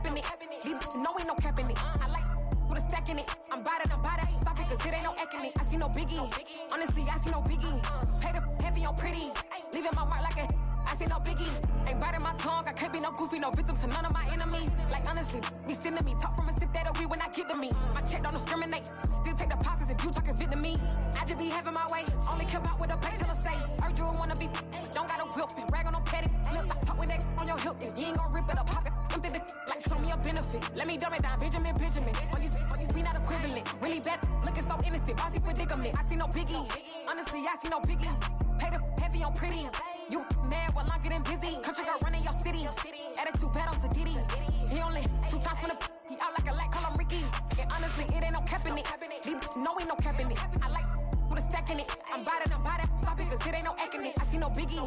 capping it. These no ain't no capping it. I like with a stack in it. I'm bad it. Stop it, cause it ain't no acting it. I see no biggie. Honestly, I see no biggie. Pay the heavy on pretty. Leaving my mark like a. I see no biggie. Ain't biting my tongue. I can't be no goofy, no victim to none of my enemies. Like honestly, be sending me. Talk from a sit that we when I get to me. My check don't discriminate. Still take deposits if you talking Vietnamese. I just be having my way. Only come out with a pay till I say. Heard you wanna be. Don't gotta whip it. Rag on no petty. Let's stop talking that on your hip. If you ain't gon' rip it up, pop it. Empty the like show me a benefit. Let me dumb it down. Benjamin. On these we not equivalent. Really bad. Looking so innocent. Bossy predicament. I see no biggie. Honestly, I see no biggie. Pay the heavy on pretty. You mad while I'm getting busy. Country girl running your city. Attitude bad on Sadidi. He only 2 times from the. He out like a light, call him Ricky. And honestly, it ain't no capping it. No, ain't no capping it. I like with a stack in it. I'm bad it. Stop it, cause it ain't no acting it. I see no biggie.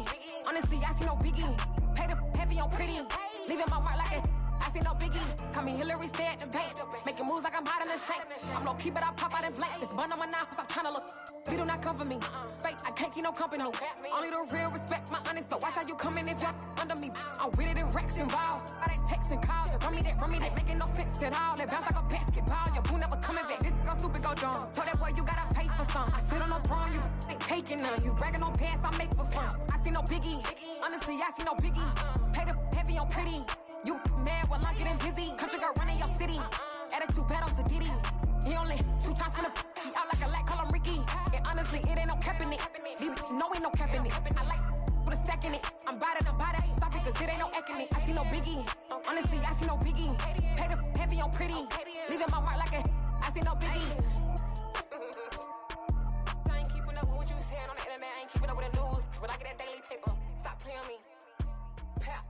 Honestly, I see no biggie. Pay the heavy on pretty. Leaving my mark like a. I see no biggie. Call me Hillary, stay at the bank. Making moves like I'm hot in the shank. I'm low key, but I pop out in blank. This bun on my knife, stop trying to look. They do not come for me. Fake, I can't keep no company. Only the real respect my honest. So watch how you coming if you're under me. I'm with it in Rex involved. I they texting calls. Run me that. Making no sense at all. They bounce like a basketball. Your boo never coming back. This go stupid, go dumb. Told that boy you gotta pay for some. I sit on no throne, you ain't taking none. You bragging on pants, I make for fun. I see no biggie. Honestly, I see no biggie. Pay the heavy on pretty. You mad while I'm getting busy. Country girl running your city. Attitude bad on Sadidi. He only 2 times from the. He out like a light, call him Ricky. And honestly, it ain't no capping it. No, ain't no capping it. I like with a stack in it. I'm bad it. Stop it, cause it ain't no acting it. I see no biggie. Honestly, I see no biggie. Pay the heavy on pretty. Leaving my mark like a. I see no biggie. I ain't keeping up with what you saying on the internet. I ain't keeping up with the news. But I get that daily paper. Stop playing me. Pap.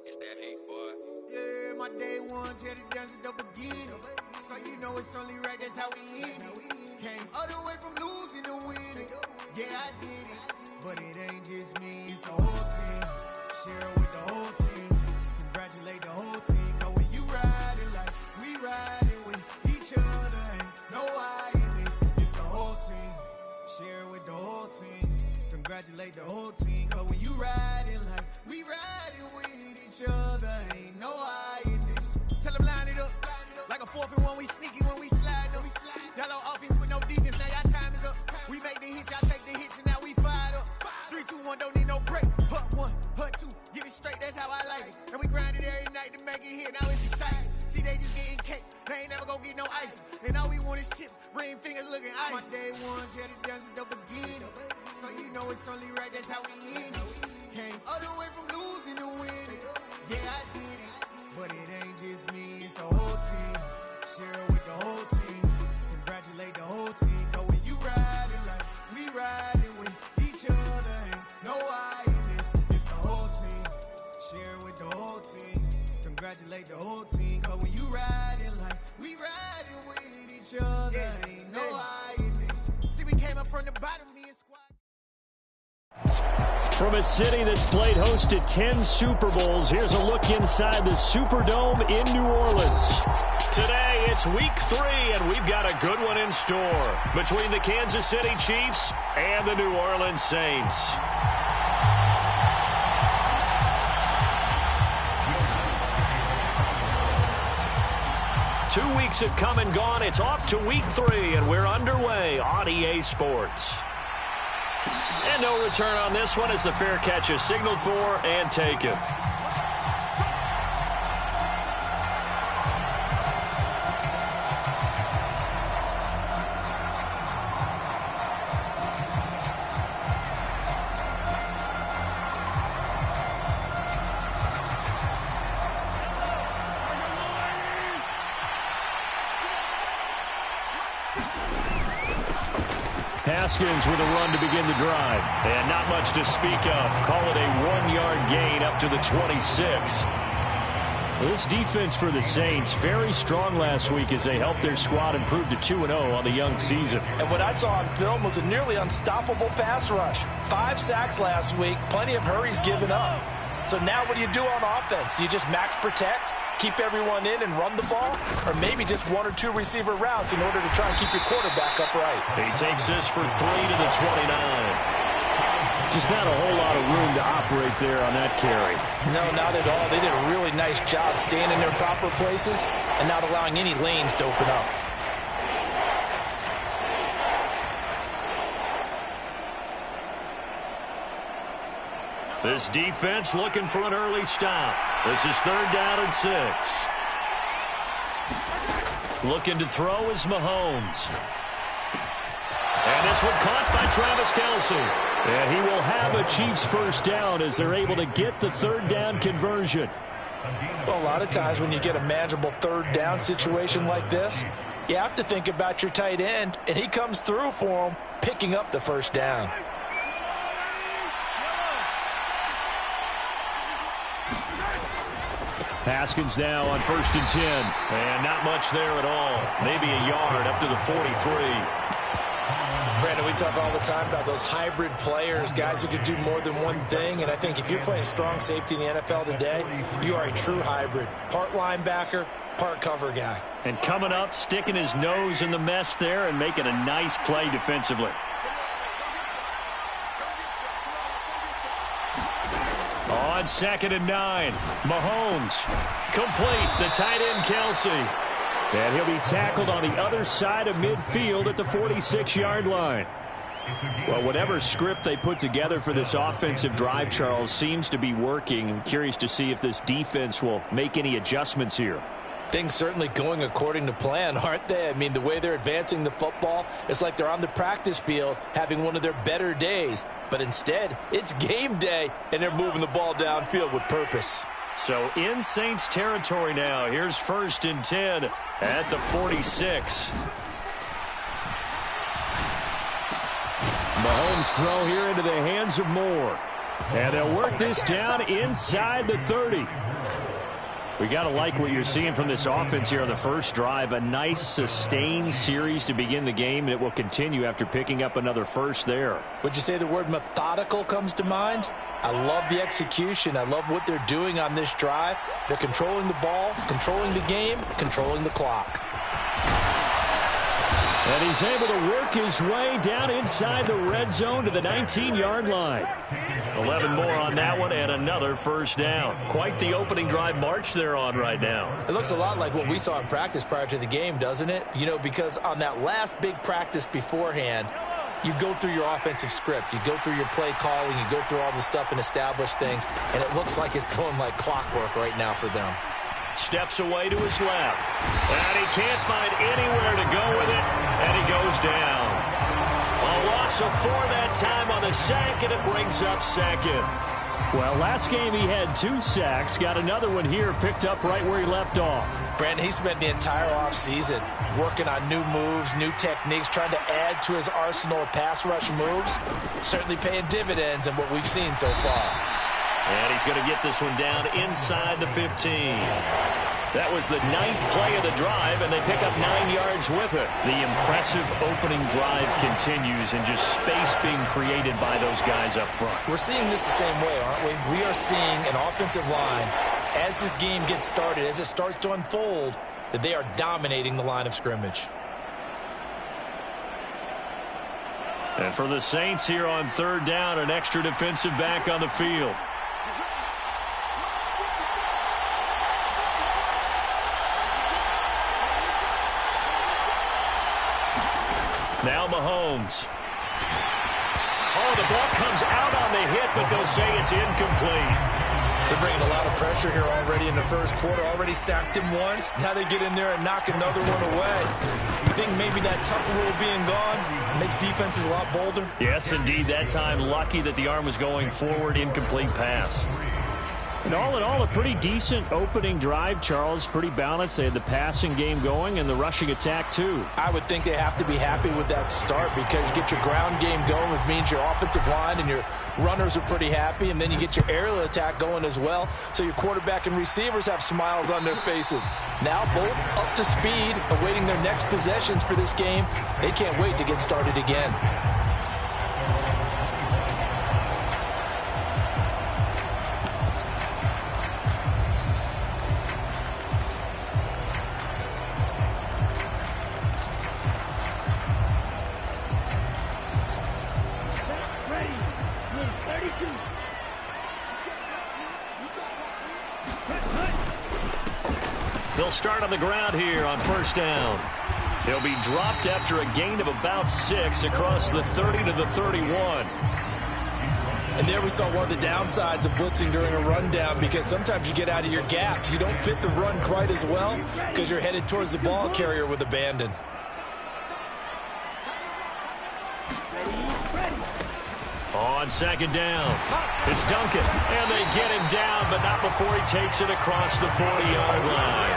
It's that hate, boy. Yeah, my day ones here to dance at the beginning. So you know it's only right, that's how we end it. Came all the way from losing to winning. Yeah, I did it. But it ain't just me, it's the whole team. Share it with the whole team. Congratulate the whole team. Cause when you riding like we riding with each other, ain't no I in this. It's the whole team. Share it with the whole team. Congratulate the whole team. Cause when you riding like we riding with each other, ain't no I in this. Tell them line it up. Like a 4th and 1, we sneaky when we slide them. Y'all on offense with no defense, now y'all time is up. We make the hits, y'all take the hits, and now we fired up. 3, 2, 1, don't need no break. Hut 1, hut 2, get it straight, that's how I like it. And we grind it every night to make it hit, now it's exciting. See, they just getting cake, they ain't never gonna get no ice. And all we want is chips, ring fingers looking ice. My day ones here to dance at the beginning. So you know it's only right, that's how we end it. Came all the way from losing to winning. Yeah, I did it. But it ain't just me, it's the whole team. Share it with the whole team. Congratulate the whole team. Cause when you riding like we riding with each other, ain't no I in this. It's the whole team. Share it with the whole team. Congratulate the whole team. Cause when you riding like we riding with each other, ain't no I in this. See, we came up from the bottom, me and squad. From a city that's played host to 10 Super Bowls, here's a look inside the Superdome in New Orleans. Today, it's week 3, and we've got a good one in store between the Kansas City Chiefs and the New Orleans Saints. Two weeks have come and gone. It's off to week 3, and we're underway on EA Sports. And no return on this one as the fair catch is signaled for and taken. Haskins with a run to begin the drive. And not much to speak of. Call it a 1-yard gain up to the 26. This defense for the Saints, very strong last week as they helped their squad improve to 2-0 on the young season. And what I saw on film was a nearly unstoppable pass rush. 5 sacks last week, plenty of hurries given up. So now what do you do on offense? You just max protect, keep everyone in and run the ball, or maybe just 1 or 2 receiver routes in order to try and keep your quarterback upright. He takes this for 3 to the 29. Just not a whole lot of room to operate there on that carry. No, not at all. They did a really nice job staying in their proper places and not allowing any lanes to open up. This defense looking for an early stop. This is 3rd down and 6. Looking to throw is Mahomes. And this one caught by Travis Kelce. And he will have a Chiefs first down as they're able to get the 3rd down conversion. Well, a lot of times when you get a manageable 3rd down situation like this, you have to think about your tight end, and he comes through for him, picking up the 1st down. Haskins now on 1st and 10. And not much there at all. Maybe a yard up to the 43. Brandon, we talk all the time about those hybrid players, guys who can do more than one thing. And I think if you're playing strong safety in the NFL today, you are a true hybrid. Part linebacker, part cover guy. And coming up, sticking his nose in the mess there and making a nice play defensively. On 2nd and 9, Mahomes. Complete, the tight end Kelce. And he'll be tackled on the other side of midfield at the 46-yard line. Well, whatever script they put together for this offensive drive, Charles, seems to be working. I'm curious to see if this defense will make any adjustments here. Things certainly going according to plan, aren't they? I mean, the way they're advancing the football, it's like they're on the practice field having one of their better days. But instead, it's game day, and they're moving the ball downfield with purpose. So in Saints territory now. Here's 1st and 10 at the 46. Mahomes throw here into the hands of Moore. And they'll work this down inside the 30. We got to like what you're seeing from this offense here on the first drive. A nice sustained series to begin the game, and it will continue after picking up another first there. Would you say the word methodical comes to mind? I love the execution. I love what they're doing on this drive. They're controlling the ball, controlling the game, controlling the clock. And he's able to work his way down inside the red zone to the 19-yard line. 11 more on that one and another first down. Quite the opening drive march they're on right now. It looks a lot like what we saw in practice prior to the game, doesn't it? You know, because on that last big practice beforehand, you go through your offensive script. You go through your play calling. You go through all the stuff and establish things. And it looks like it's going like clockwork right now for them. Steps away to his left. And he can't find anywhere to go with it. And he goes down. A loss of 4 that time on the sack, and it brings up 2nd. Well, last game he had 2 sacks. Got another one here, picked up right where he left off. Brandon, he spent the entire offseason working on new moves, new techniques, trying to add to his arsenal of pass rush moves. Certainly paying dividends in what we've seen so far. And he's going to get this one down inside the 15. That was the 9th play of the drive, and they pick up 9 yards with it. The impressive opening drive continues, and just space being created by those guys up front. We're seeing this the same way, aren't we? We are seeing an offensive line, as this game gets started, as it starts to unfold, that they are dominating the line of scrimmage. And for the Saints here on 3rd down, an extra defensive back on the field. Now Mahomes. Oh, the ball comes out on the hit, but they'll say it's incomplete. They're bringing a lot of pressure here already in the first quarter. Already sacked him once. Now they get in there and knock another one away. You think maybe that tuck rule being gone makes defenses a lot bolder? Yes, indeed. That time, lucky that the arm was going forward. Incomplete pass. And all in all, a pretty decent opening drive, Charles. Pretty balanced. They had the passing game going and the rushing attack, too. I would think they have to be happy with that start because you get your ground game going, which means your offensive line and your runners are pretty happy, and then you get your aerial attack going as well. So your quarterback and receivers have smiles on their faces. Now both up to speed, awaiting their next possessions for this game. They can't wait to get started again. They'll start on the ground here on first down. He'll be dropped after a gain of about 6 across the 30 to the 31. And there we saw one of the downsides of blitzing during a rundown, because sometimes you get out of your gaps. You don't fit the run quite as well because you're headed towards the ball carrier with abandon. On second down, it's Duncan, and they get him down, but not before he takes it across the 40-yard line.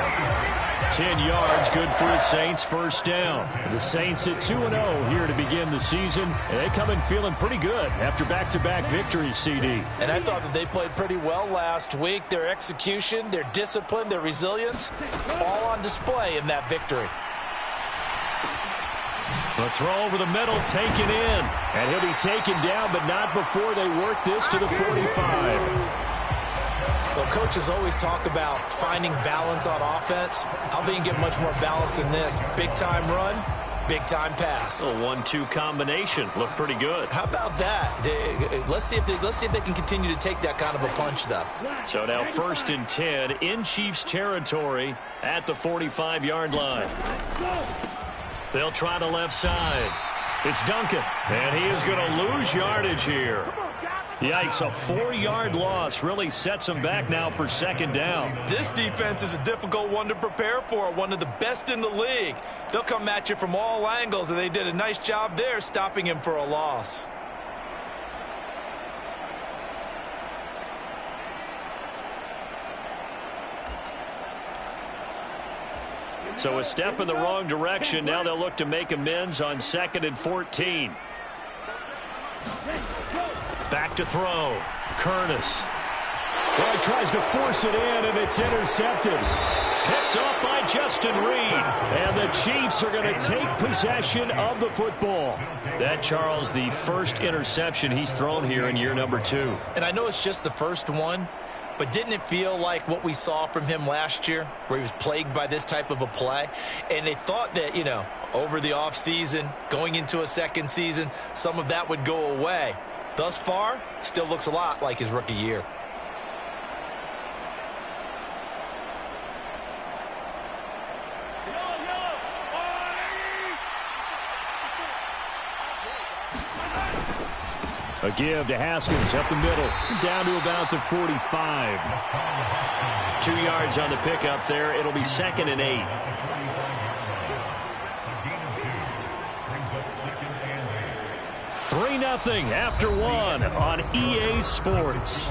10 yards, good for the Saints, first down. The Saints at 2-0 here to begin the season. And they come in feeling pretty good after back-to-back victories, CD. And I thought that they played pretty well last week. Their execution, their discipline, their resilience, all on display in that victory. The throw over the middle, taken in. And he'll be taken down, but not before they work this to the 45. Well, coaches always talk about finding balance on offense. How they can get much more balance than this? Big-time run, big-time pass. A 1-2 combination. Looked pretty good. How about that? Let's see if they can continue to take that kind of a punch, though. So now 1st and 10 in Chiefs territory at the 45-yard line. They'll try the left side. It's Duncan, and he is going to lose yardage here. Yikes, a 4-yard loss really sets them back now for second down. This defense is a difficult one to prepare for, one of the best in the league. They'll come at you from all angles, and they did a nice job there stopping him for a loss. So a step in the wrong direction. Now they'll look to make amends on 2nd and 14. Back to throw. Curtis. Well, he tries to force it in, and it's intercepted. Picked off by Justin Reed. And the Chiefs are going to take possession of the football. That, Charles, the first interception he's thrown here in year number 2. And I know it's just the first one, but didn't it feel like what we saw from him last year, where he was plagued by this type of a play? And they thought that, you know, over the offseason, going into a second season, some of that would go away. Thus far, still looks a lot like his rookie year. A give to Haskins up the middle, down to about the 45. 2 yards on the pickup there. It'll be 2nd and 8. Three 3-0 after one on EA Sports.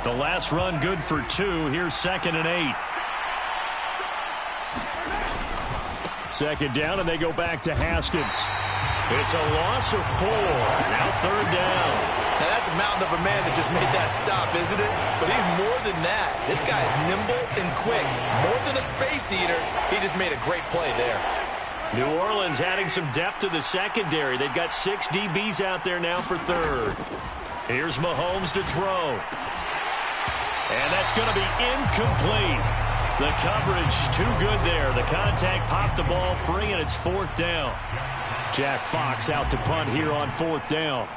The last run good for 2. Here's 2nd and 8. Second down, and they go back to Haskins. It's a loss of 4. Now 3rd down. Now that's a mountain of a man that just made that stop, isn't it? But he's more than that. This guy's nimble and quick. More than a space eater, he just made a great play there. New Orleans adding some depth to the secondary. They've got 6 DBs out there now for 3rd. Here's Mahomes to throw. And that's going to be incomplete. The coverage too good there. The contact popped the ball free, and it's 4th down. Jack Fox out to punt here on 4th down.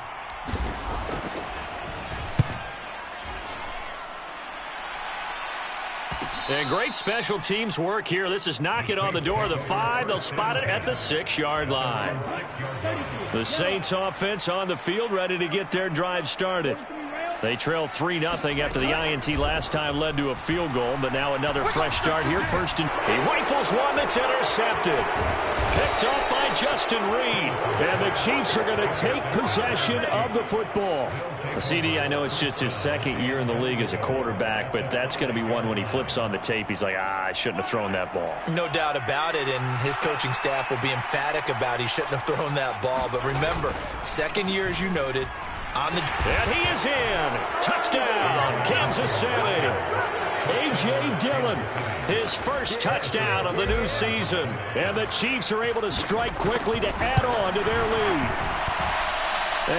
And great special teams work here. This is knocking on the door of the 5. They'll spot it at the 6-yard line. The Saints offense on the field, ready to get their drive started. They trail 3-0 after the INT last time led to a field goal, but now another fresh start here. First, and he rifles one that's intercepted. Picked off by Justin Reed. And the Chiefs are going to take possession of the football. CD, I know it's just his 2nd year in the league as a quarterback, but that's going to be one when he flips on the tape. He's like, I shouldn't have thrown that ball. No doubt about it, and his coaching staff will be emphatic about he shouldn't have thrown that ball. But remember, 2nd year, as you noted, and he is in. Touchdown, Kansas City. A.J. Dillon, his first touchdown of the new season. And the Chiefs are able to strike quickly to add on to their lead.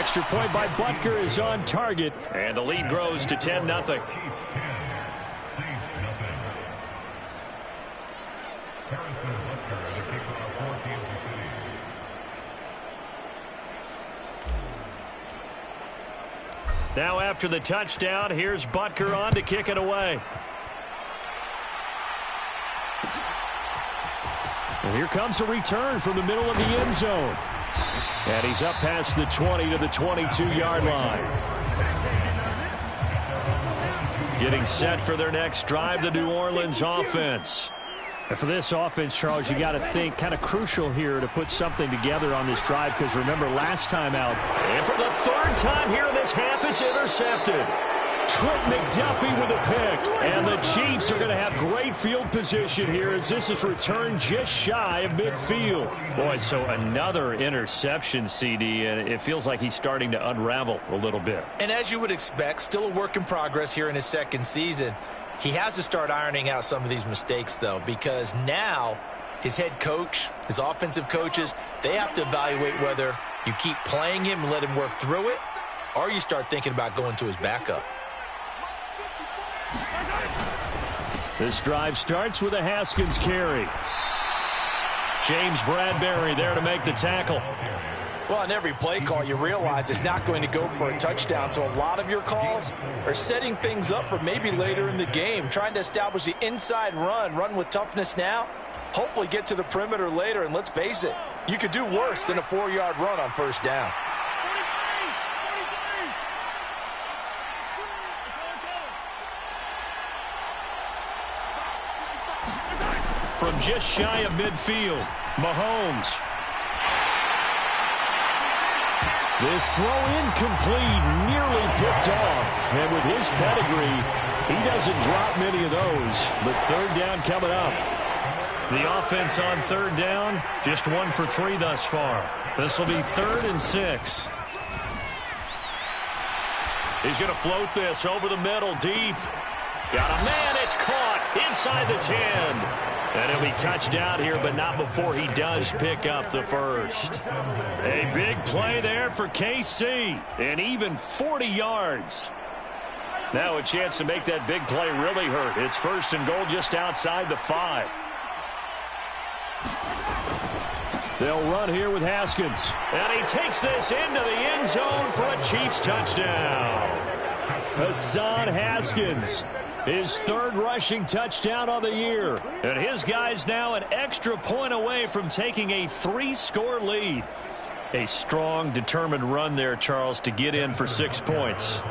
Extra point by Butker is on target. And the lead grows to 10-0. Now after the touchdown, here's Butker on to kick it away. And here comes a return from the middle of the end zone. And he's up past the 20 to the 22-yard line. Getting set for their next drive, the New Orleans offense. And for this offense, Charles, you got to think kind of crucial here to put something together on this drive, because remember last time out. And for the third time here in this half, it's intercepted. Trent McDuffie with a pick. And the Chiefs are going to have great field position here as this is returned just shy of midfield. Boy, so another interception, CD, and it feels like he's starting to unravel a little bit. And as you would expect, still a work in progress here in his second season. He has to start ironing out some of these mistakes, though, because now his head coach, his offensive coaches, they have to evaluate whether you keep playing him and let him work through it, or you start thinking about going to his backup. This drive starts with a Haskins carry. James Bradbury there to make the tackle. Well, on every play call, you realize it's not going to go for a touchdown, so a lot of your calls are setting things up for maybe later in the game, trying to establish the inside run with toughness now, hopefully get to the perimeter later, and let's face it, you could do worse than a 4-yard run on first down. From just shy of midfield, Mahomes. This throw incomplete, nearly picked off. And with his pedigree, he doesn't drop many of those. But third down coming up. The offense on third down, just 1 for 3 thus far. This will be 3rd and 6. He's going to float this over the middle, deep. Got a man, it's caught inside the 10. And he'll be touchdown here, but not before he does pick up the first. A big play there for KC, and even 40 yards. Now a chance to make that big play really hurt. It's 1st and goal just outside the 5. They'll run here with Haskins. And he takes this into the end zone for a Chiefs touchdown. Hassan Haskins. His 3rd rushing touchdown of the year. And his guy's now an extra point away from taking a 3-score lead. A strong, determined run there, Charles, to get in for 6 points.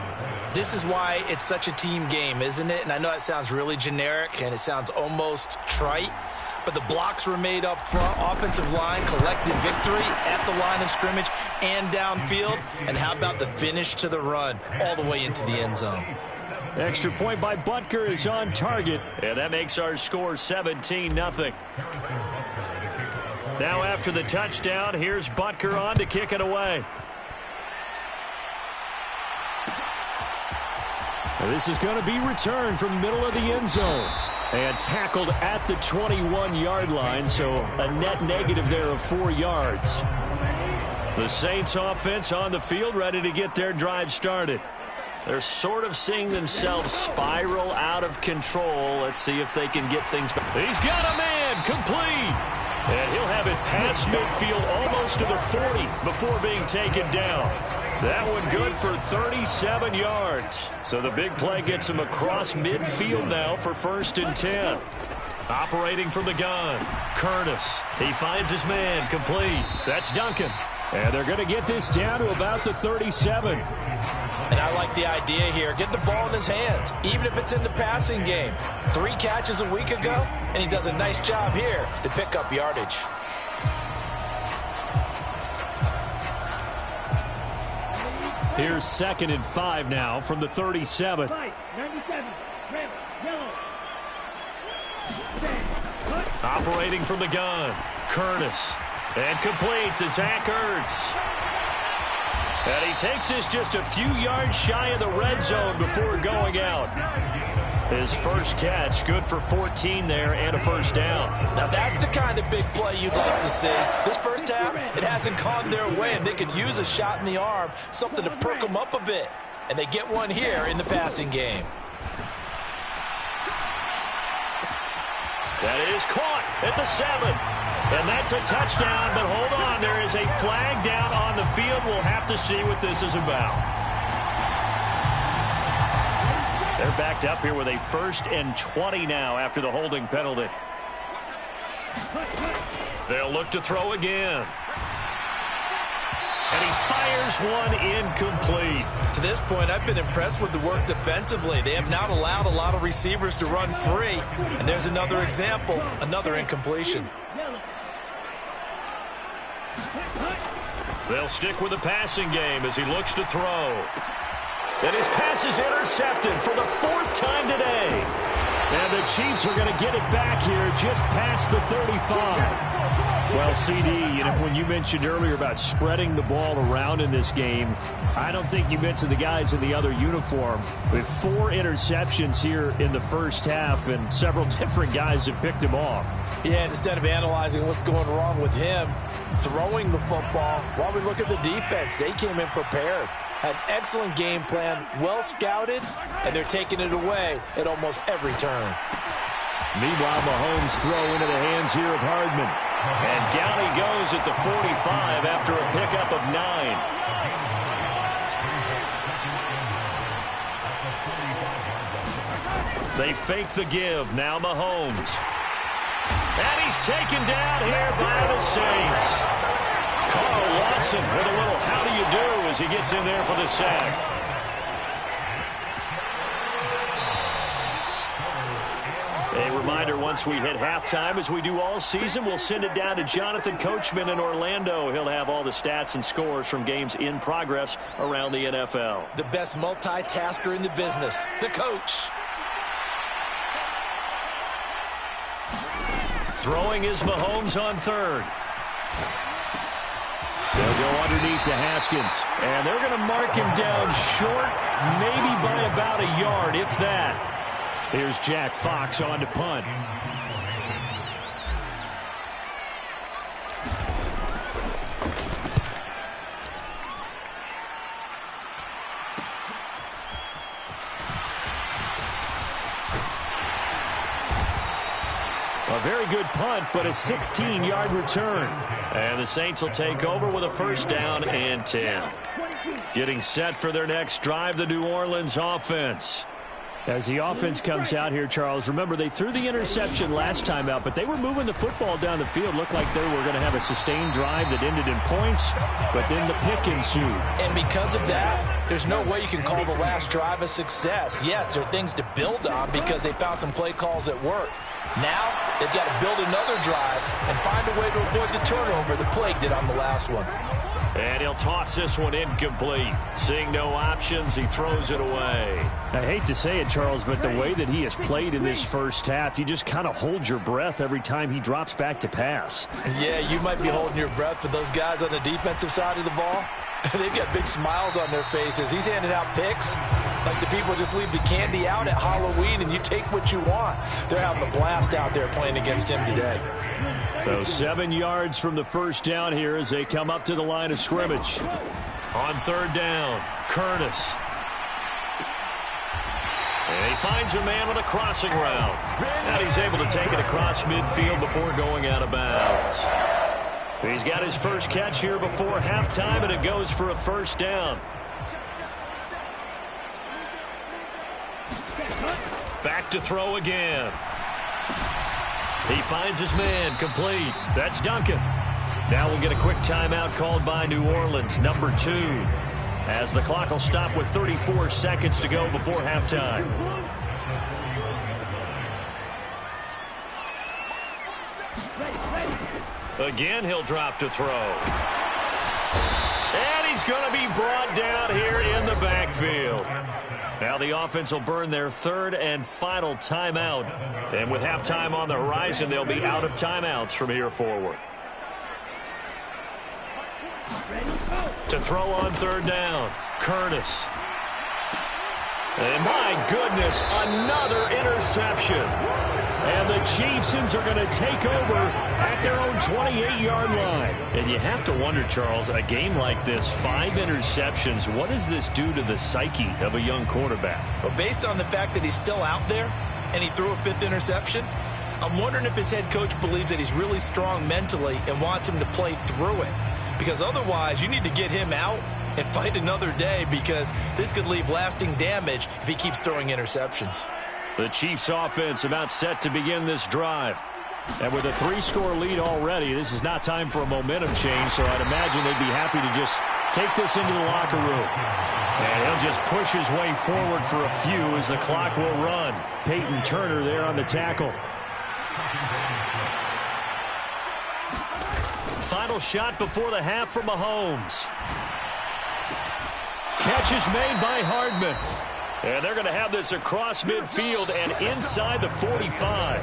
This is why it's such a team game, isn't it? And I know that sounds really generic and it sounds almost trite, but the blocks were made up front. Offensive line collected victory at the line of scrimmage and downfield. And how about the finish to the run all the way into the end zone? Extra point by Butker is on target, and that makes our score 17-0. Now after the touchdown, here's Butker on to kick it away. And this is going to be returned from the middle of the end zone. And tackled at the 21-yard line, so a net negative there of 4 yards. The Saints offense on the field ready to get their drive started. They're sort of seeing themselves spiral out of control. Let's see if they can get things back. He's got a man, complete. And he'll have it past midfield almost to the 40 before being taken down. That one good for 37 yards. So the big play gets him across midfield now for 1st and 10. Operating from the gun, Curtis. He finds his man, complete. That's Duncan. And they're going to get this down to about the 37. And I like the idea here. Get the ball in his hands, even if it's in the passing game. 3 catches a week ago, and he does a nice job here to pick up yardage. Here's 2nd and 5 now from the 37. Operating from the gun, Curtis. And complete to Zach Ertz. And he takes this just a few yards shy of the red zone before going out. His first catch, good for 14 there and a first down. Now that's the kind of big play you'd like to see. This first half, it hasn't gone their way, and they could use a shot in the arm, something to perk them up a bit. And they get one here in the passing game. That is caught at the 7. And that's a touchdown, but hold on. There is a flag down on the field. We'll have to see what this is about. They're backed up here with a 1st and 20 now after the holding penalty. They'll look to throw again. And he fires one incomplete. To this point, I've been impressed with the work defensively. They have not allowed a lot of receivers to run free. And there's another example, another incompletion. They'll stick with the passing game as he looks to throw. And his pass is intercepted for the 4th time today. And the Chiefs are going to get it back here just past the 35. Well, CD, when you mentioned earlier about spreading the ball around in this game, I don't think you mentioned the guys in the other uniform. With 4 interceptions here in the first half, and several different guys have picked him off. Yeah, and instead of analyzing what's going wrong with him, throwing the football, while we look at the defense, they came in prepared. Had an excellent game plan, well scouted, and they're taking it away at almost every turn. Meanwhile, Mahomes throw into the hands here of Hardman. And down he goes at the 45 after a pickup of 9. They fake the give. Now Mahomes. And he's taken down here by the Saints. Carl Lawson with a little how do you do as he gets in there for the sack. A reminder, once we hit halftime, as we do all season, we'll send it down to Jonathan Coachman in Orlando. He'll have all the stats and scores from games in progress around the NFL. The best multitasker in the business, the coach. Throwing is Mahomes on 3rd. They'll go underneath to Haskins. And they're going to mark him down short, maybe by about a yard, if that. Here's Jack Fox on to punt. A very good punt, but a 16-yard return. And the Saints will take over with a 1st down and 10. Getting set for their next drive, the New Orleans offense. As the offense comes out here, Charles, remember they threw the interception last time out, but they were moving the football down the field. Looked like they were going to have a sustained drive that ended in points, but then the pick ensued. And because of that, there's no way you can call the last drive a success. Yes, there are things to build on because they found some play calls that work. Now, they've got to build another drive and find a way to avoid the turnover the plague did on the last one. And he'll toss this one incomplete. Seeing no options, he throws it away. I hate to say it, Charles, but the way that he has played in this first half, you just kind of hold your breath every time he drops back to pass. Yeah, you might be holding your breath, but those guys on the defensive side of the ball, they've got big smiles on their faces. He's handing out picks like the people just leave the candy out at Halloween and you take what you want. They're having a blast out there playing against him today. So 7 yards from the first down here as they come up to the line of scrimmage. On 3rd down, Curtis. And he finds a man on a crossing route. And he's able to take it across midfield before going out of bounds. He's got his first catch here before halftime, and it goes for a 1st down. Back to throw again. He finds his man, complete. That's Duncan. Now we'll get a quick timeout called by New Orleans, number 2, as the clock will stop with 34 seconds to go before halftime. Again, he'll drop to throw. And he's going to be brought down here in the backfield. Now the offense will burn their 3rd and final timeout. And with halftime on the horizon, they'll be out of timeouts from here forward. To throw on 3rd down, Curtis. And my goodness, another interception. And the Chiefs are going to take over at their own 28-yard line. And you have to wonder, Charles, a game like this, 5 interceptions, what does this do to the psyche of a young quarterback? Well, based on the fact that he's still out there and he threw a 5th interception, I'm wondering if his head coach believes that he's really strong mentally and wants him to play through it. Because otherwise, you need to get him out and fight another day, because this could leave lasting damage if he keeps throwing interceptions. The Chiefs offense about set to begin this drive. And with a 3-score lead already, this is not time for a momentum change, so I'd imagine they'd be happy to just take this into the locker room. And he'll just push his way forward for a few as the clock will run. Peyton Turner there on the tackle. Final shot before the half for Mahomes. Catch is made by Hardman. And they're going to have this across midfield and inside the 45.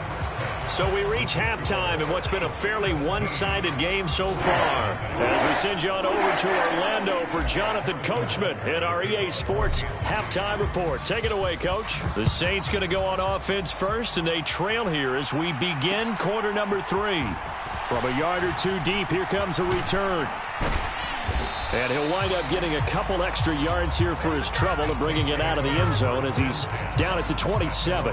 So we reach halftime in what's been a fairly one-sided game so far. As we send you on over to Orlando for Jonathan Coachman in our EA Sports Halftime Report. Take it away, Coach. The Saints going to go on offense first, and they trail here as we begin quarter number 3. From a yard or two deep, here comes a return. And he'll wind up getting a couple extra yards here for his trouble and bringing it out of the end zone as he's down at the 27.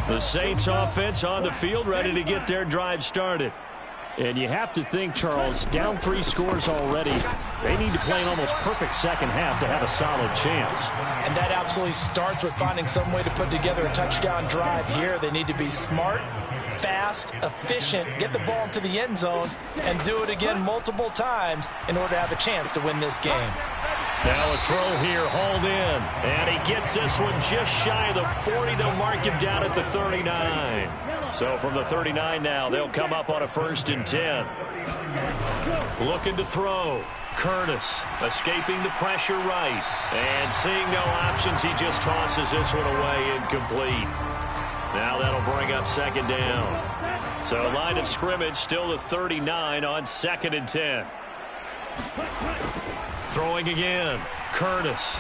The Saints offense on the field, ready to get their drive started. And you have to think, Charles, down 3 scores already, they need to play an almost perfect second half to have a solid chance. And that absolutely starts with finding some way to put together a touchdown drive here. They need to be smart, fast, efficient, get the ball into the end zone, and do it again multiple times in order to have a chance to win this game. Now a throw here, hauled in. And he gets this one just shy of the 40. They'll mark him down at the 39. So from the 39 now, they'll come up on a 1st and 10. Looking to throw. Curtis escaping the pressure right. And seeing no options, he just tosses this one away, incomplete. Now that'll bring up 2nd down. So line of scrimmage still the 39 on 2nd and 10. Throwing again. Curtis.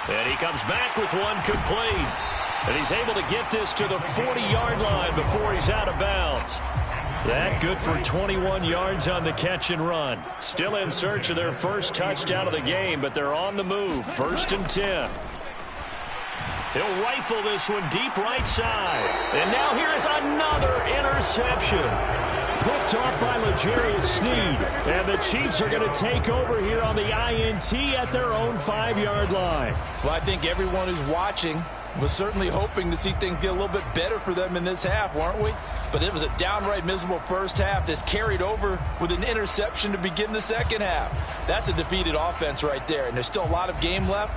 And he comes back with one complete. And he's able to get this to the 40-yard line before he's out of bounds. That good for 21 yards on the catch and run. Still in search of their first touchdown of the game, but they're on the move. 1st and 10. He'll rifle this one deep right side. And now here is another interception. Picked off by L'Jarius Sneed. And the Chiefs are going to take over here on the INT at their own 5-yard line. Well, I think everyone who's watching was certainly hoping to see things get a little bit better for them in this half, weren't we? But it was a downright miserable first half. This carried over with an interception to begin the second half. That's a defeated offense right there, and there's still a lot of game left.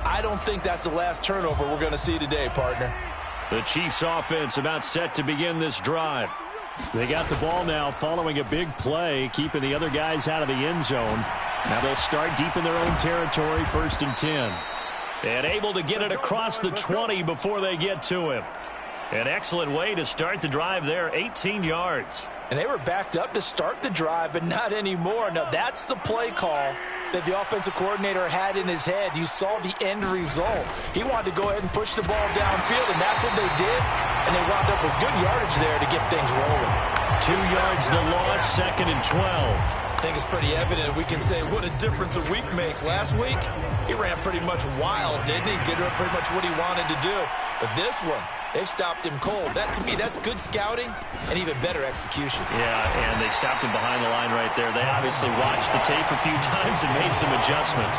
I don't think that's the last turnover we're going to see today, partner. The Chiefs offense about set to begin this drive. They got the ball now following a big play, keeping the other guys out of the end zone. Now they'll start deep in their own territory, 1st and 10. And able to get it across the 20 before they get to him. An excellent way to start the drive there, 18 yards. And they were backed up to start the drive, but not anymore. Now, that's the play call that the offensive coordinator had in his head. You saw the end result. He wanted to go ahead and push the ball downfield, and that's what they did. And they wound up with good yardage there to get things rolling. 2 yards the loss, 2nd and 12. I think it's pretty evident we can say what a difference a week makes. Last week, he ran pretty much wild, didn't he? Did pretty much what he wanted to do. But this one, they've stopped him cold. That, to me, that's good scouting and even better execution. Yeah, and they stopped him behind the line right there. They obviously watched the tape a few times and made some adjustments.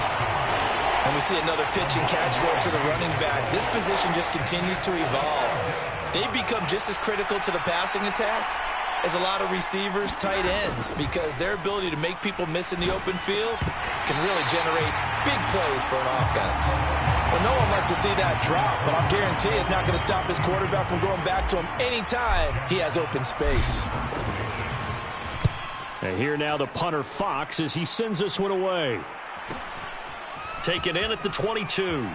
And we see another pitch and catch there to the running back. This position just continues to evolve. They become just as critical to the passing attack as a lot of receivers, tight ends, because their ability to make people miss in the open field can really generate big plays for an offense. Well, no one likes to see that drop, but I'll guarantee it's not going to stop his quarterback from going back to him anytime he has open space. And here now the punter Fox as he sends this one away. Taken in at the 22.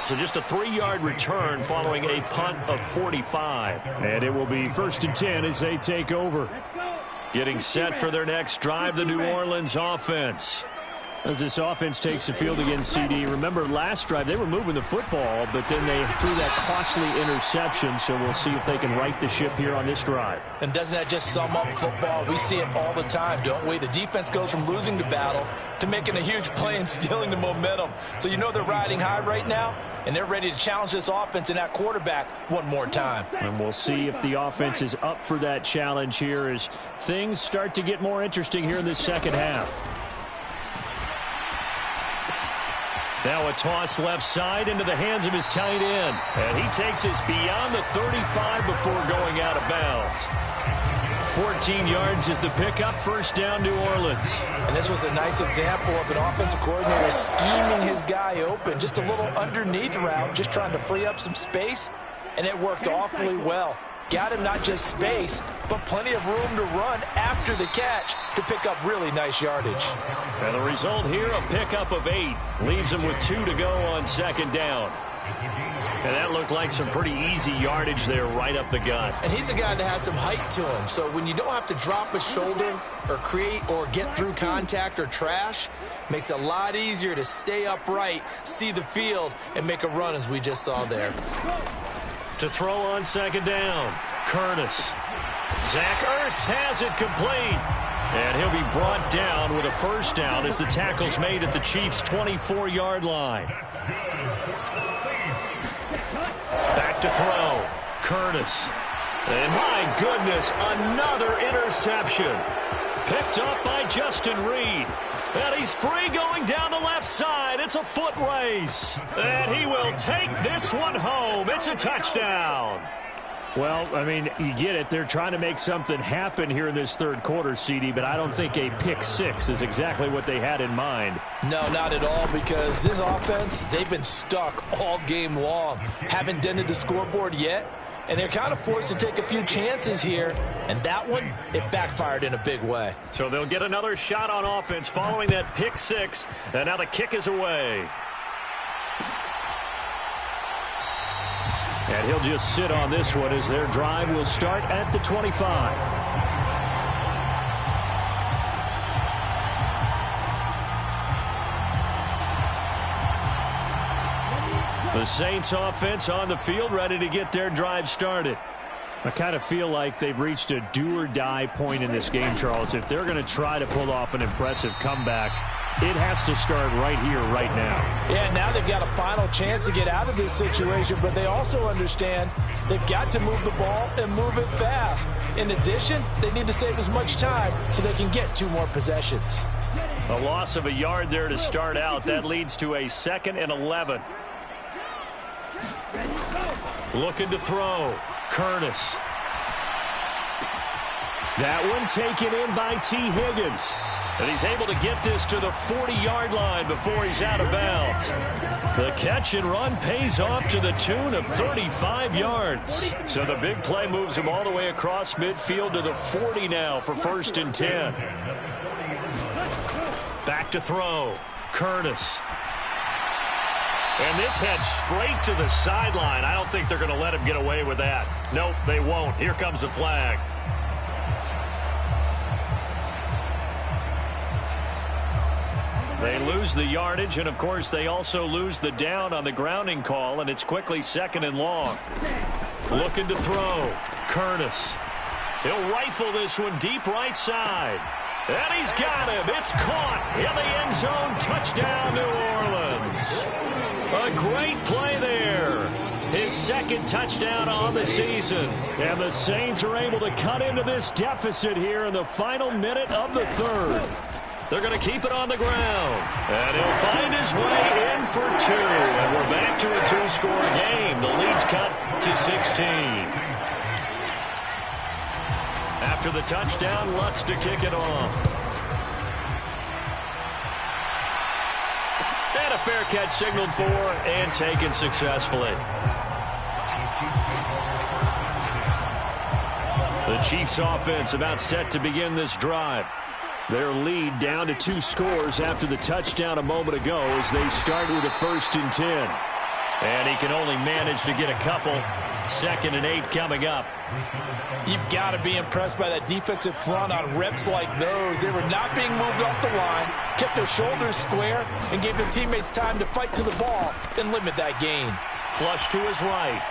So just a 3-yard return following a punt of 45. And it will be 1st and 10 as they take over. Getting set for their next drive, the New Orleans offense. As this offense takes the field against CD, remember last drive they were moving the football, but then they threw that costly interception, so we'll see if they can right the ship here on this drive. And doesn't that just sum up football? We see it all the time, don't we? The defense goes from losing the battle to making a huge play and stealing the momentum. So you know they're riding high right now, and they're ready to challenge this offense and that quarterback one more time. And we'll see if the offense is up for that challenge here as things start to get more interesting here in the second half. Now a toss left side into the hands of his tight end. And he takes us beyond the 35 before going out of bounds. 14 yards is the pickup, first down, New Orleans. And this was a nice example of an offensive coordinator scheming his guy open. Just a little underneath route, just trying to free up some space. And it worked awfully well. Got him not just space, but plenty of room to run after the catch to pick up really nice yardage. And the result here, a pickup of 8. Leaves him with 2 to go on second down. And that looked like some pretty easy yardage there right up the gut. And he's a guy that has some height to him. So when you don't have to drop a shoulder or create or get through contact or trash, makes it a lot easier to stay upright, see the field, and make a run as we just saw there. To throw on second down, Curtis. Zach Ertz has it complete. And he'll be brought down with a first down as the tackle's made at the Chiefs' 24-yard line. Back to throw, Curtis. And my goodness, another interception. Picked up by Justin Reed. And he's free going down the left side. It's a foot race. And he will take this one home. It's a touchdown. Well, I mean, you get it. They're trying to make something happen here in this third quarter, CD, but I don't think a pick six is exactly what they had in mind. No, not at all, because this offense, they've been stuck all game long. Haven't dented the scoreboard yet, and they're kind of forced to take a few chances here, and that one, it backfired in a big way. So they'll get another shot on offense following that pick six, and now the kick is away. And he'll just sit on this one as their drive will start at the 25. The Saints offense on the field ready to get their drive started. I kind of feel like they've reached a do-or-die point in this game, Charles. If they're going to try to pull off an impressive comeback, it has to start right here, right now. Yeah, now they've got a final chance to get out of this situation, but they also understand they've got to move the ball and move it fast. In addition, they need to save as much time so they can get 2 more possessions. A loss of a yard there to start out. That leads to a 2nd and 11. Looking to throw. Curtis. That one taken in by T. Higgins. And he's able to get this to the 40-yard line before he's out of bounds. The catch and run pays off to the tune of 35 yards. So the big play moves him all the way across midfield to the 40 now for 1st and 10. Back to throw. Curtis. And this heads straight to the sideline. I don't think they're going to let him get away with that. Nope, they won't. Here comes the flag. They lose the yardage, and, of course, they also lose the down on the grounding call, and it's quickly 2nd and long. Looking to throw. Curtis. He'll rifle this one deep right side. And he's got him. It's caught in the end zone. Touchdown, New Orleans. A great play there. His 2nd touchdown on the season. And the Saints are able to cut into this deficit here in the final minute of the 3rd. They're going to keep it on the ground. And he'll find his way in for 2. And we're back to a 2-score game. The lead's cut to 16. After the touchdown, Lutz to kick it off. And a fair catch signaled for and taken successfully. The Chiefs offense about set to begin this drive. Their lead down to 2 scores after the touchdown a moment ago as they start with a 1st and 10. And he can only manage to get a couple 2nd and 8 coming up. You've got to be impressed by that defensive front on reps like those. They were not being moved off the line, kept their shoulders square, and gave their teammates time to fight to the ball and limit that gain. Flush to his right.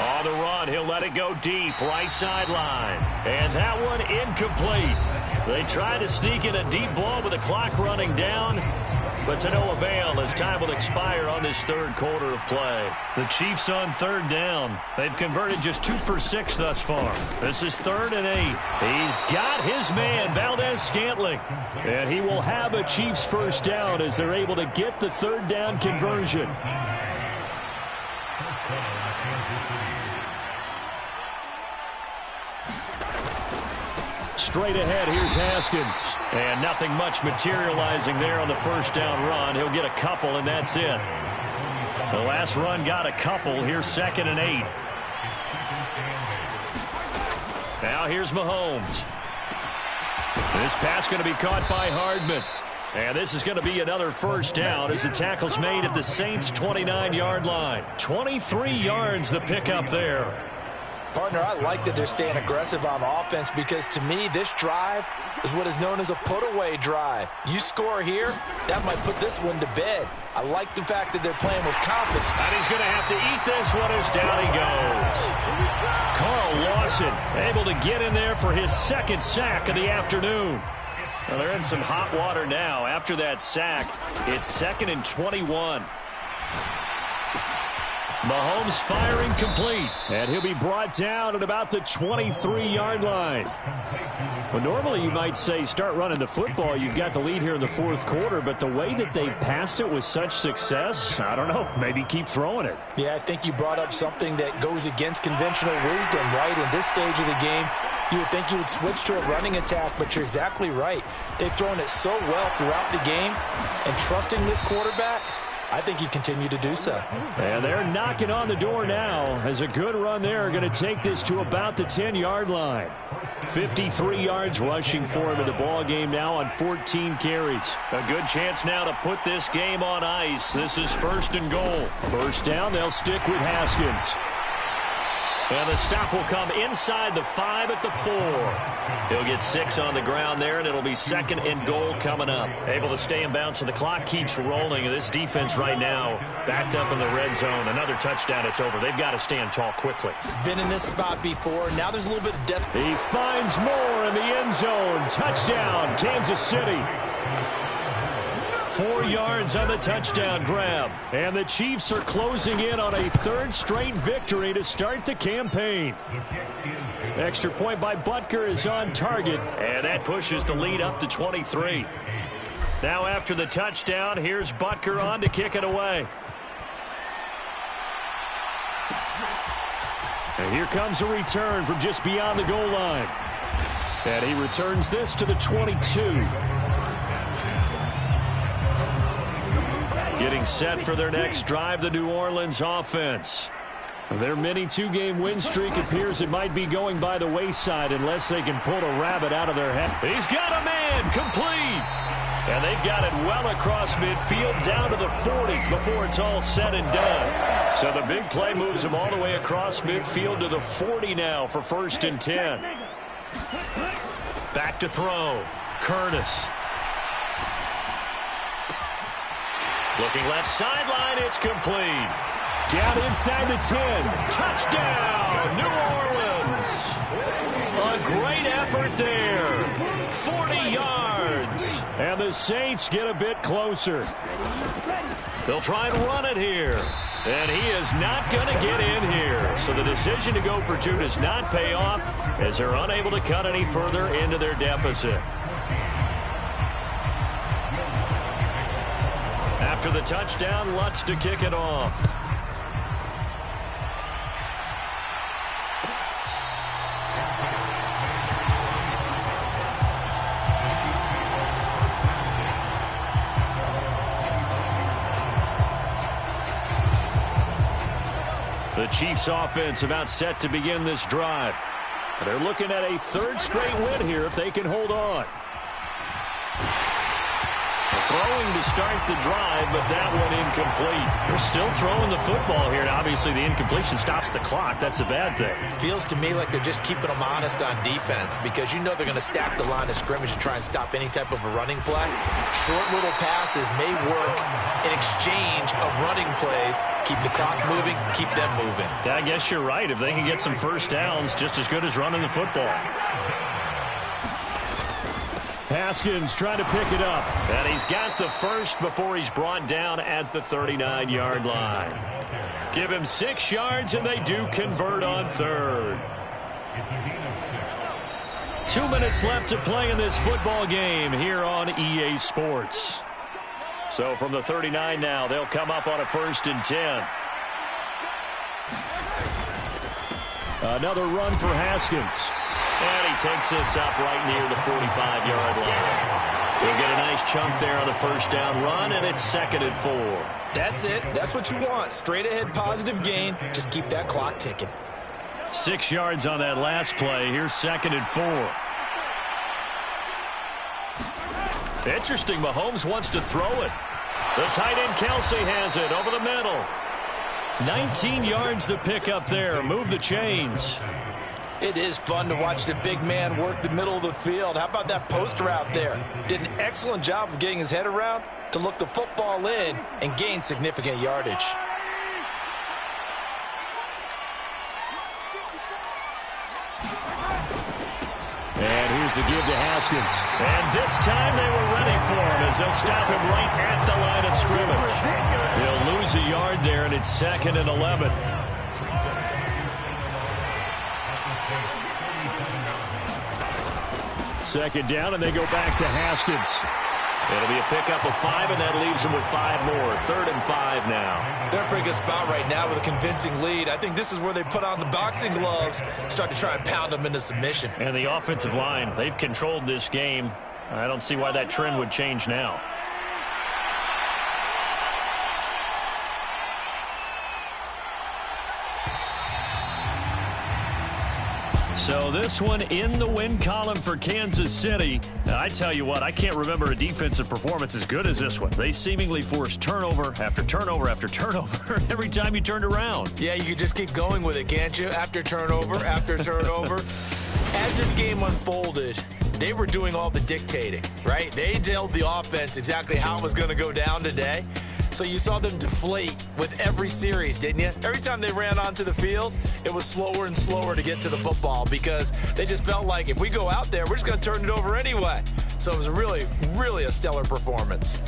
On the run, he'll let it go deep, right sideline. And that one incomplete. They tried to sneak in a deep ball with the clock running down, but to no avail as time will expire on this third quarter of play. The Chiefs on 3rd down. They've converted just 2 for 6 thus far. This is 3rd and 8. He's got his man, Valdez-Scantling. And he will have a Chiefs first down as they're able to get the 3rd down conversion. Straight ahead, here's Haskins. And nothing much materializing there on the first down run. He'll get a couple, and that's it. The last run got a couple. Here's 2nd and 8. Now here's Mahomes. This pass going to be caught by Hardman. And this is going to be another first down as the tackle's made at the Saints' 29-yard line. 23 yards the pickup there. Partner, I like that they're staying aggressive on offense because, to me, this drive is what is known as a put-away drive. You score here, that might put this one to bed. I like the fact that they're playing with confidence. And he's going to have to eat this one as down he goes. Carl Lawson able to get in there for his 2nd sack of the afternoon. Well, they're in some hot water now. After that sack, it's 2nd and 21. Mahomes firing complete, and he'll be brought down at about the 23-yard line. Well, normally you might say start running the football. You've got the lead here in the 4th quarter, but the way that they've passed it with such success, I don't know, maybe keep throwing it. Yeah, I think you brought up something that goes against conventional wisdom, right? In this stage of the game, you would think you would switch to a running attack, but you're exactly right. They've thrown it so well throughout the game, and trusting this quarterback, I think you continue to do so. And they're knocking on the door now as a good run there going to take this to about the 10-yard line. 53 yards rushing for him in the ball game now on 14 carries. A good chance now to put this game on ice. This is 1st and goal. First down, they'll stick with Haskins. And the stop will come inside the 5 at the 4. He'll get 6 on the ground there, and it'll be 2nd and goal coming up. Able to stay in bounds, so the clock keeps rolling. And this defense right now backed up in the red zone. Another touchdown, it's over. They've got to stand tall quickly. Been in this spot before. Now there's a little bit of depth. He finds more in the end zone. Touchdown, Kansas City. 4 yards on the touchdown grab. And the Chiefs are closing in on a 3rd straight victory to start the campaign. Extra point by Butker is on target, and that pushes the lead up to 23. Now after the touchdown, here's Butker on to kick it away. And here comes a return from just beyond the goal line. And he returns this to the 22. Getting set for their next drive, the New Orleans offense. Their mini 2-game win streak appears it might be going by the wayside unless they can pull a rabbit out of their hat. He's got a man, complete. And they've got it well across midfield down to the 40 before it's all said and done. So the big play moves them all the way across midfield to the 40 now for 1st and 10. Back to throw. Curtis. Looking left sideline, it's complete. Down inside the 10. Touchdown, New Orleans. A great effort there. 40 yards. And the Saints get a bit closer. They'll try and run it here. And he is not going to get in here. So the decision to go for 2 does not pay off as they're unable to cut any further into their deficit. After the touchdown, Lutz to kick it off. The Chiefs offense about set to begin this drive. They're looking at a 3rd straight win here if they can hold on. Throwing to start the drive, but that one incomplete. They're still throwing the football here, and obviously the incompletion stops the clock. That's a bad thing. Feels to me like they're just keeping them honest on defense because you know they're going to stack the line of scrimmage and try and stop any type of a running play. Short little passes may work in exchange of running plays. Keep the clock moving, keep them moving. I guess you're right. If they can get some first downs, just as good as running the football. Haskins trying to pick it up. And he's got the first before he's brought down at the 39-yard line. Give him 6 yards, and they do convert on third. 2 minutes left to play in this football game here on EA Sports. So from the 39 now, they'll come up on a 1st and 10. Another run for Haskins. And he takes this up right near the 45-yard line. He'll get a nice chunk there on the first down run, and it's 2nd and 4. That's it. That's what you want. Straight ahead positive gain. Just keep that clock ticking. 6 yards on that last play. Here's 2nd and 4. Interesting. Mahomes wants to throw it. The tight end Kelsey has it over the middle. 19 yards to pick up there. Move the chains. It is fun to watch the big man work the middle of the field. How about that poster out there? Did an excellent job of getting his head around to look the football in and gain significant yardage. And here's the give to Haskins. And this time they were ready for him as they'll stop him right at the line of scrimmage. He'll lose a yard there, and it's 2nd and 11. Second down, and they go back to Haskins. It'll be a pickup of 5, and that leaves them with 5 more. 3rd and 5 now. They're in a pretty good spot right now with a convincing lead. I think this is where they put on the boxing gloves, start to try and pound them into submission. And the offensive line, they've controlled this game. I don't see why that trend would change now. So this one in the win column for Kansas City. And I tell you what, I can't remember a defensive performance as good as this one. They seemingly forced turnover after turnover after turnover every time you turned around. Yeah, you could just keep going with it, can't you? After turnover, after turnover. As this game unfolded, they were doing all the dictating, right? They told the offense exactly how it was going to go down today. So you saw them deflate with every series, didn't you? Every time they ran onto the field, it was slower and slower to get to the football because they just felt like if we go out there, we're just going to turn it over anyway. So it was really, really a stellar performance.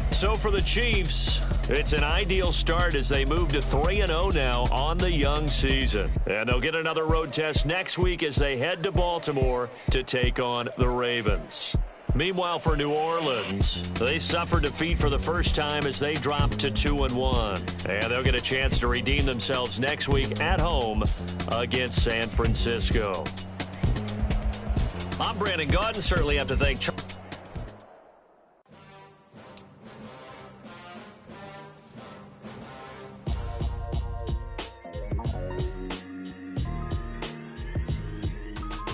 So for the Chiefs, it's an ideal start as they move to 3-0 now on the young season. And they'll get another road test next week as they head to Baltimore to take on the Ravens. Meanwhile, for New Orleans, they suffered defeat for the first time as they dropped to 2-1. And they'll get a chance to redeem themselves next week at home against San Francisco. I'm Brandon Gaudin. Certainly have to thank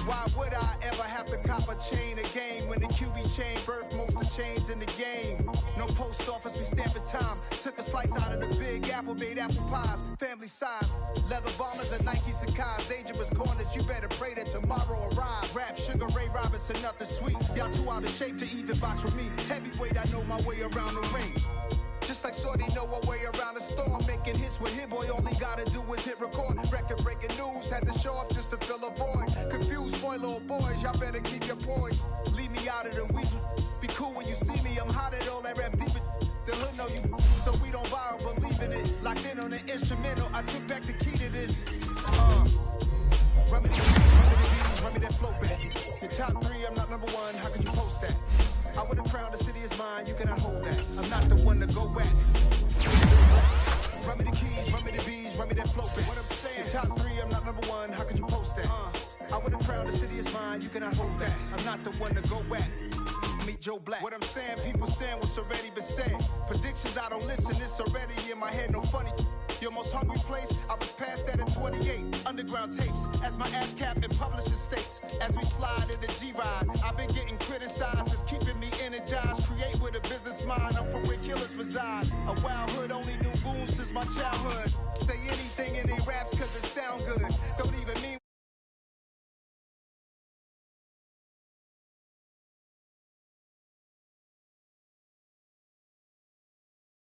Why would I ever have to cop a chain again when the QB chain birthed most of chains in the game? No post office, we stamping time. Took a slice out of the big apple, made apple pies, family size. Leather bombers and Nike Sacai's. Dangerous corners, you better pray that tomorrow arrives. Rap, Sugar Ray Robinson, nothing sweet. Y'all too out of shape to even box with me. Heavyweight, I know my way around the ring. Just like Shorty know a way around the storm. Making hits with Hit Boy, all he gotta do is hit record. Record breaking news, had to show up just to fill a void. Confused boy, little boys, y'all better keep your poise. Leave me out of the weasel. Be cool when you see me, I'm hot at all that rap deep. The hood know you, so we don't borrow, believe in it. Locked in on the instrumental, I took back the key to this. Run me the beats, run me that flow back. Your top 3, I'm not number 1, how could you post that? I would have crowned the city is mine, you cannot hold that. I'm not the one to go back. Run me the keys, run me the bees, run me that flow back. What I'm saying, your top 3, I'm not number 1, how could you post that? I would have crowned the city is mine, you cannot hold that. I'm not the one to go back. Meet Joe Black. What I'm saying, people saying what's already been said. Predictions, I don't listen, it's already in my head, no funny. Your most hungry place, I was past that at 28. Underground tapes, as my ASCAP and publishing states. As we slide in the G-Ride, I've been getting criticized as keeping me in strategize, create with a business mind. I'm from where killers reside. A wild hood, only knew goons since my childhood. Stay anything